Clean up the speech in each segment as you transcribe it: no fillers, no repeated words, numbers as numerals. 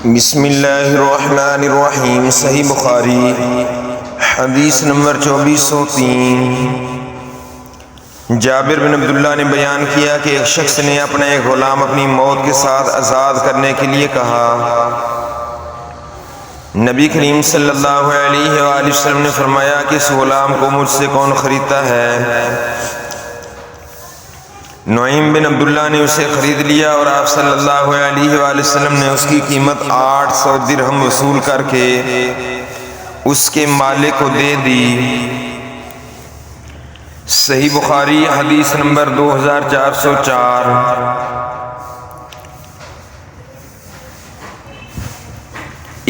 بسم اللہ الرحمن الرحیم۔ صحیح بخاری حدیث نمبر 2403۔ جابر بن عبداللہ نے بیان کیا کہ ایک شخص نے اپنا ایک غلام اپنی موت کے ساتھ آزاد کرنے کے لیے کہا۔ نبی کریم صلی اللہ علیہ وآلہ وسلم نے فرمایا کہ اس غلام کو مجھ سے کون خریدتا ہے؟ نعیم بن عبداللہ نے اسے خرید لیا اور آپ صلی اللہ علیہ وآلہ وسلم نے اس کی قیمت 800 درہم وصول کر کے اس کے مالک کو دے دی۔ صحیح بخاری حدیث نمبر 2404۔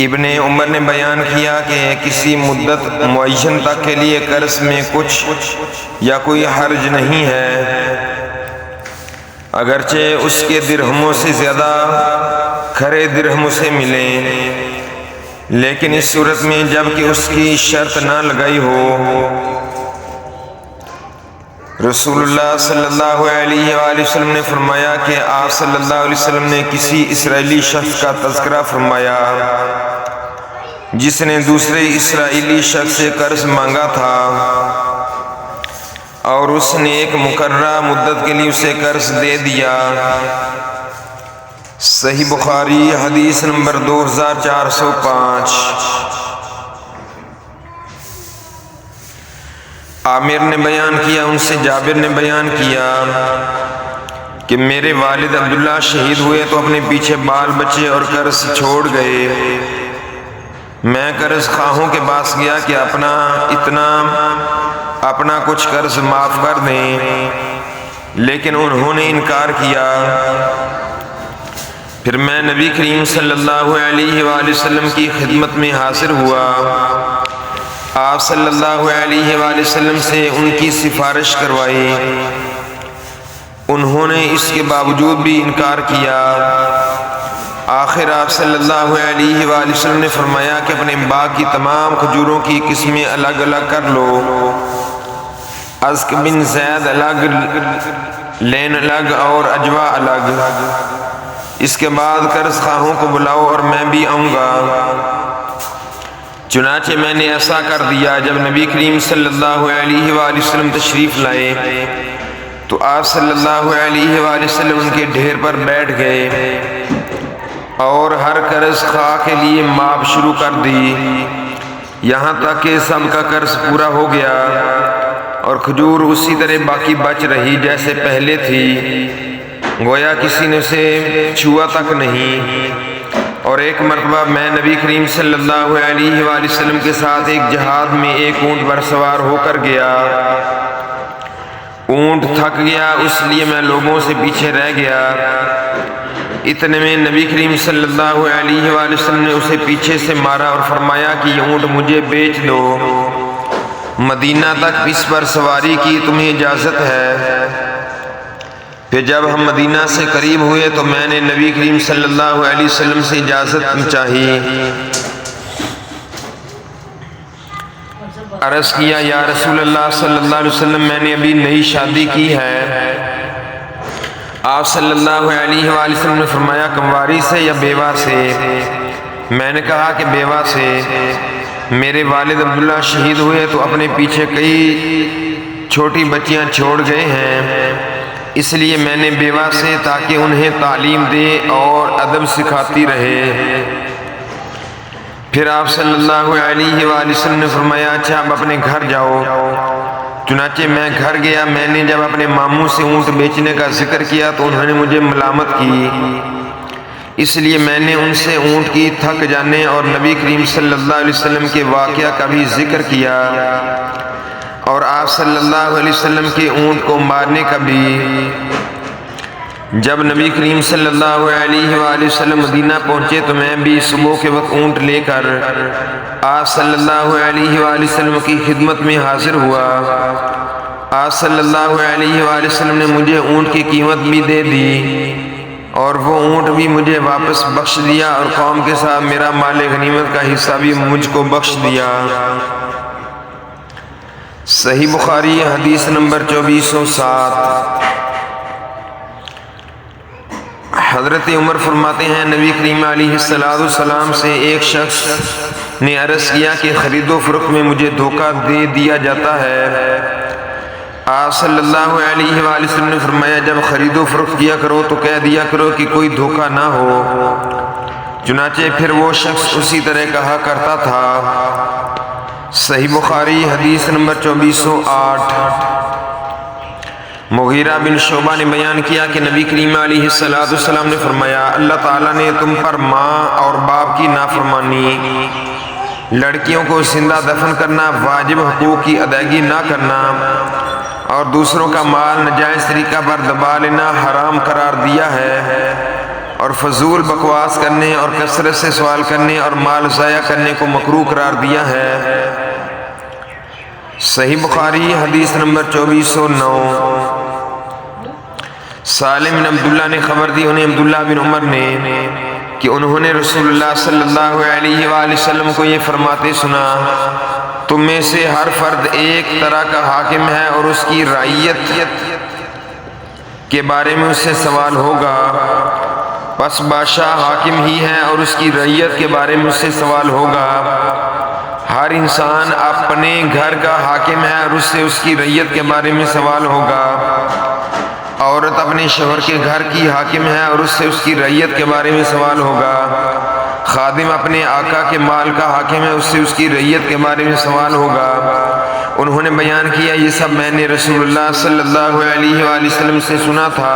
ابن عمر نے بیان کیا کہ کسی مدت معین تک کے لیے قرض میں کچھ یا کوئی حرج نہیں ہے، اگرچہ اس کے درہموں سے زیادہ کھرے درہم اسے ملیں، لیکن اس صورت میں جب کہ اس کی شرط نہ لگائی ہو۔ رسول اللہ صلی اللہ علیہ وآلہ وسلم نے فرمایا کہ آپ صلی اللہ علیہ وسلم نے کسی اسرائیلی شخص کا تذکرہ فرمایا جس نے دوسرے اسرائیلی شخص سے قرض مانگا تھا اور اس نے ایک مقررہ مدت کے لیے اسے قرض دے دیا۔ صحیح بخاری حدیث نمبر 2405۔ عامر نے بیان کیا، ان سے جابر نے بیان کیا کہ میرے والد عبداللہ شہید ہوئے تو اپنے پیچھے بال بچے اور قرض چھوڑ گئے۔ میں قرض خواہوں کے پاس گیا کہ اپنا کچھ قرض معاف کر دیں، لیکن انہوں نے انکار کیا۔ پھر میں نبی کریم صلی اللہ علیہ وآلہ وسلم کی خدمت میں حاضر ہوا۔ آپ صلی اللہ علیہ وآلہ وسلم سے ان کی سفارش کروائی، انہوں نے اس کے باوجود بھی انکار کیا۔ آخر آپ صلی اللہ علیہ وآلہ وسلم نے فرمایا کہ اپنے باغ کی تمام کھجوروں کی قسمیں الگ الگ کر لو، ازک بن زید الگ، لین الگ اور اجوا الگ۔ اس کے بعد قرض خواہوں کو بلاؤ اور میں بھی آؤں گا۔ چنانچہ میں نے ایسا کر دیا۔ جب نبی کریم صلی اللہ علیہ وآلہ وسلم تشریف لائے تو آپ صلی اللہ علیہ وآلہ وسلم ان کے ڈھیر پر بیٹھ گئے اور ہر قرض خواہ کے لیے ماب شروع کر دی، یہاں تک کہ سب کا قرض پورا ہو گیا اور کھجور اسی طرح باقی بچ رہی جیسے پہلے تھی، گویا کسی نے اسے چھوا تک نہیں۔ اور ایک مرتبہ میں نبی کریم صلی اللہ علیہ وآلہ وسلم کے ساتھ ایک جہاد میں ایک اونٹ پر سوار ہو کر گیا۔ اونٹ تھک گیا، اس لیے میں لوگوں سے پیچھے رہ گیا۔ اتنے میں نبی کریم صلی اللہ علیہ وآلہ وسلم نے اسے پیچھے سے مارا اور فرمایا کہ یہ اونٹ مجھے بیچ دو، مدینہ تک اس پر سواری کی تمہیں اجازت ہے۔ پھر جب ہم مدینہ سے قریب ہوئے تو میں نے نبی کریم صلی اللہ علیہ وسلم سے اجازت چاہی، عرض کیا یا رسول اللہ صلی اللہ علیہ وسلم میں نے ابھی نئی شادی کی ہے۔ آپ صلی اللہ علیہ وآلہ وسلم نے فرمایا کنواری سے یا بیوہ سے؟ میں نے کہا کہ بیوہ سے۔ میرے والد عبداللہ شہید ہوئے تو اپنے پیچھے کئی چھوٹی بچیاں چھوڑ گئے ہیں، اس لیے میں نے بیوہ سے تاکہ انہیں تعلیم دے اور ادب سکھاتی رہے۔ پھر آپ صلی اللہ علیہ وآلہ وسلم نے فرمایا اچھا اب اپنے گھر جاؤ۔ چنانچہ میں گھر گیا۔ میں نے جب اپنے ماموں سے اونٹ بیچنے کا ذکر کیا تو انہوں نے مجھے ملامت کی، اس لیے میں نے ان سے اونٹ کی تھک جانے اور نبی کریم صلی اللہ علیہ وسلم کے واقعہ کا بھی ذکر کیا اور آپ صلی اللہ علیہ وسلم کے اونٹ کو مارنے کا بھی۔ جب نبی کریم صلی اللہ علیہ وآلہ وسلم مدینہ پہنچے تو میں بھی صبح کے وقت اونٹ لے کر آپ صلی اللہ علیہ وآلہ وسلم کی خدمت میں حاضر ہوا۔ آپ صلی اللہ علیہ وآلہ وسلم نے مجھے اونٹ کی قیمت بھی دے دی اور وہ اونٹ بھی مجھے واپس بخش دیا اور قوم کے ساتھ میرا مال غنیمت کا حصہ بھی مجھ کو بخش دیا۔ صحیح بخاری حدیث نمبر 2407۔ حضرت عمر فرماتے ہیں نبی کریم علیہ السلام سے ایک شخص نے عرض کیا کہ خرید و فروخت میں مجھے دھوکہ دے دیا جاتا ہے۔ آپ صلی اللہ علیہ وآلہ وسلم نے فرمایا جب خرید و فروخت کیا کرو تو کہہ دیا کرو کہ کوئی دھوکہ نہ ہو۔ چنانچہ پھر وہ شخص اسی طرح کہا کرتا تھا۔ صحیح بخاری حدیث نمبر 2408۔ مغیرہ بن شعبہ نے بیان کیا کہ نبی کریم علیہ السلام نے فرمایا اللہ تعالیٰ نے تم پر ماں اور باپ کی نافرمانی، لڑکیوں کو زندہ دفن کرنا، واجب حقوق کی ادائیگی نہ کرنا اور دوسروں کا مال ناجائز طریقہ پر دبا لینا حرام قرار دیا ہے، اور فضول بکواس کرنے اور کثرت سے سوال کرنے اور مال ضائع کرنے کو مکروہ قرار دیا ہے۔ صحیح بخاری حدیث نمبر 2409۔ سالم بن عبداللہ نے خبر دی انہیں عبداللہ بن عمر نے کہ انہوں نے رسول اللہ صلی اللہ علیہ وآلہ وسلم کو یہ فرماتے سنا تم میں سے ہر فرد ایک طرح کا حاکم ہے اور اس کی رعیت کے بارے میں اس سے سوال ہوگا، پس بادشاہ حاکم ہی ہے اور اس کی رعیت کے بارے میں اس سے سوال ہوگا۔ ہر انسان اپنے گھر کا حاکم ہے اور اس سے اس کی رعیت کے بارے میں سوال ہوگا۔ عورت اپنے شوہر کے گھر کی حاکم ہے اور اس سے اس کی رعیت کے بارے میں سوال ہوگا۔ خادم اپنے آقا کے مال کا حاکم ہے، اس سے اس کی رعیت کے بارے میں سوال ہوگا۔ انہوں نے بیان کیا یہ سب میں نے رسول اللہ صلی اللہ علیہ وآلہ وسلم سے سنا تھا،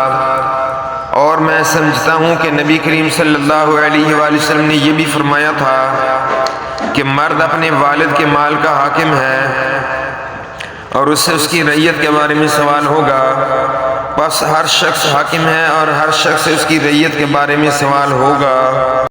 اور میں سمجھتا ہوں کہ نبی کریم صلی اللہ علیہ وآلہ وسلم نے یہ بھی فرمایا تھا کہ مرد اپنے والد کے مال کا حاکم ہے اور اس سے اس کی رعیت کے بارے میں سوال ہوگا، بس ہر شخص حاکم ہے اور ہر شخص سے اس کی رعیت کے بارے میں سوال ہوگا۔